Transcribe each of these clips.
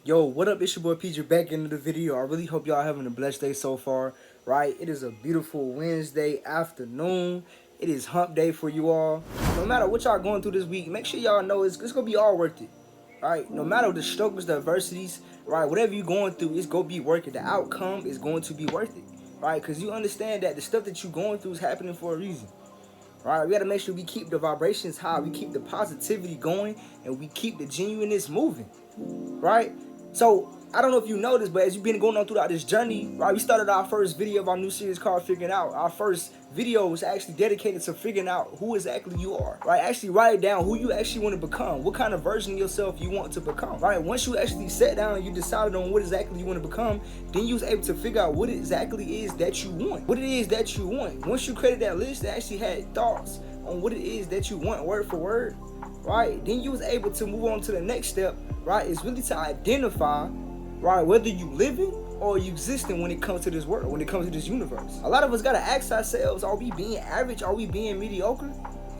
Yo, what up? It's your boy PJ back into the video. I really hope y'all having a blessed day so far, right? It is a beautiful Wednesday afternoon. It is hump day for you all. No matter what y'all going through this week, make sure y'all know it's gonna be all worth it, right? No matter the struggles, the adversities, right? Whatever you're going through, it's gonna be worth it. The outcome is going to be worth it, right? Because you understand that the stuff that you're going through is happening for a reason. Right, we gotta make sure we keep the vibrations high, we keep the positivity going, and we keep the genuineness moving. Right? So I don't know if you noticed, but as you've been going on throughout this journey, right? We started our first video of our new series called Figuring Out. Our first video was actually dedicated to figuring out who exactly you are, right? Actually write down who you actually want to become, what kind of version of yourself you want to become, right? Once you actually sat down and you decided on what exactly you want to become, then you was able to figure out what it exactly is that you want. What it is that you want. Once you created that list and actually had thoughts on what it is that you want word for word, right? Then you was able to move on to the next step, right? It's really to identify, right, whether you living or you existing when it comes to this world, when it comes to this universe. A lot of us gotta ask ourselves, are we being average? Are we being mediocre?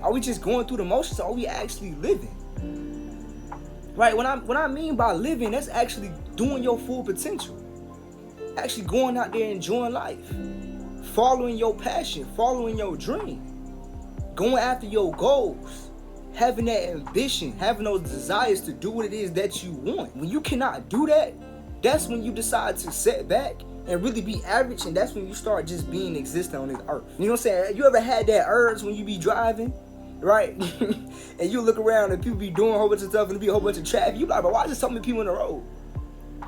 Are we just going through the motions? Or are we actually living? Right, when I mean by living, that's actually doing your full potential. Actually going out there enjoying life. Following your passion, following your dream. Going after your goals. Having that ambition, having those desires to do what it is that you want. When you cannot do that, that's when you decide to set back and really be average, and that's when you start just being existent on this earth. You know what I'm saying? You ever had that urge when you be driving, right? And you look around and people be doing a whole bunch of stuff and there be a whole bunch of traffic. You be like, but why is there so many people on the road?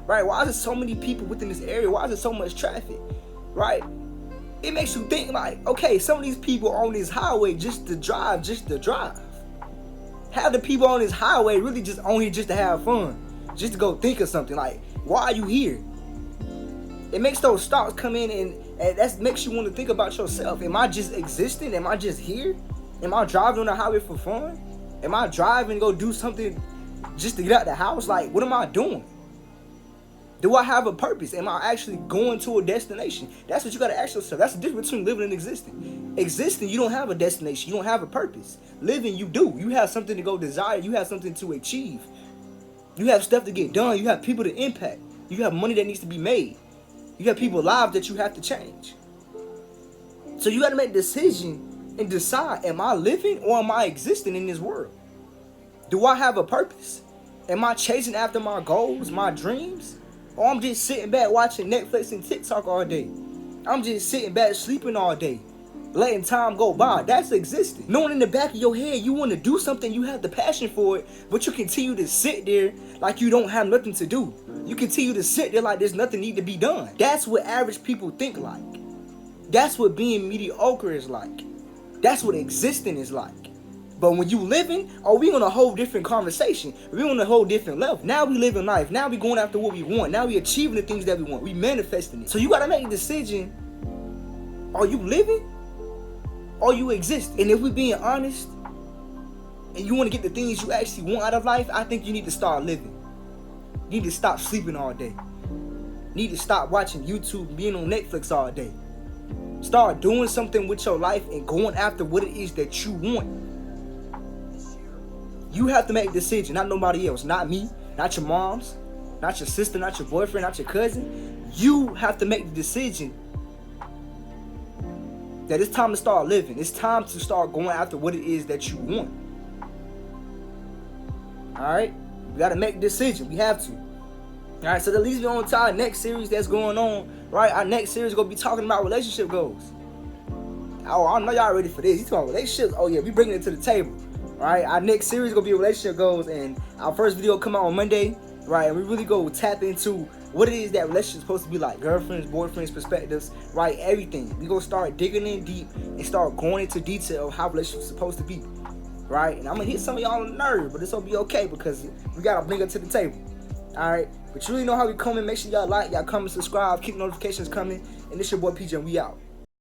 Right? Why is there so many people within this area? Why is there so much traffic? Right? It makes you think like, okay, some of these people on this highway just to drive. Have the people on this highway really just on here just to have fun, just to go think of something. Like, why are you here? It makes those thoughts come in, and that makes you want to think about yourself. Am I just existing? Am I just here? Am I driving on the highway for fun? Am I driving to go do something just to get out the house? Like, what am I doing? Do I have a purpose? Am I actually going to a destination? That's what you gotta ask yourself. That's the difference between living and existing. Existing, you don't have a destination. You don't have a purpose. Living, you do. You have something to go desire. You have something to achieve. You have stuff to get done. You have people to impact. You have money that needs to be made. You have people's lives that you have to change. So you gotta make a decision and decide, am I living or am I existing in this world? Do I have a purpose? Am I chasing after my goals, my dreams? Or I'm just sitting back watching Netflix and TikTok all day. I'm just sitting back sleeping all day, letting time go by. That's existing. Knowing in the back of your head you want to do something, you have the passion for it, but you continue to sit there like you don't have nothing to do. You continue to sit there like there's nothing need to be done. That's what average people think like. That's what being mediocre is like. That's what existing is like. But when you living, we on a whole different conversation. We on a whole different level. Now we living life. Now we going after what we want. Now we achieving the things that we want. We manifesting it. So you gotta make a decision. Are you living? Or you exist? And if we being honest, and you want to get the things you actually want out of life, I think you need to start living. You need to stop sleeping all day. You need to stop watching YouTube and being on Netflix all day. Start doing something with your life and going after what it is that you want. You have to make a decision, not nobody else. Not me, not your moms, not your sister, not your boyfriend, not your cousin. You have to make the decision that it's time to start living. It's time to start going after what it is that you want. Alright? We gotta make a decision. We have to. Alright, so that leads me on to our next series that's going on. Right? Our next series is gonna be talking about relationship goals. Oh, I know y'all ready for this. You talking about relationships? Oh yeah, we bringing it to the table. Right, our next series is gonna be relationship goals, and our first video come out on Monday. Right, and we really go tap into what it is that relationship is supposed to be like, girlfriends, boyfriends, perspectives, right, everything. We gonna start digging in deep and start going into detail of how relationships supposed to be, right. And I'm gonna hit some of y'all on the nerve, but it's gonna be okay because we gotta bring it to the table. All right, but you really know how we coming. Make sure y'all like, y'all comment, subscribe, keep notifications coming, and this your boy PJ, and we out.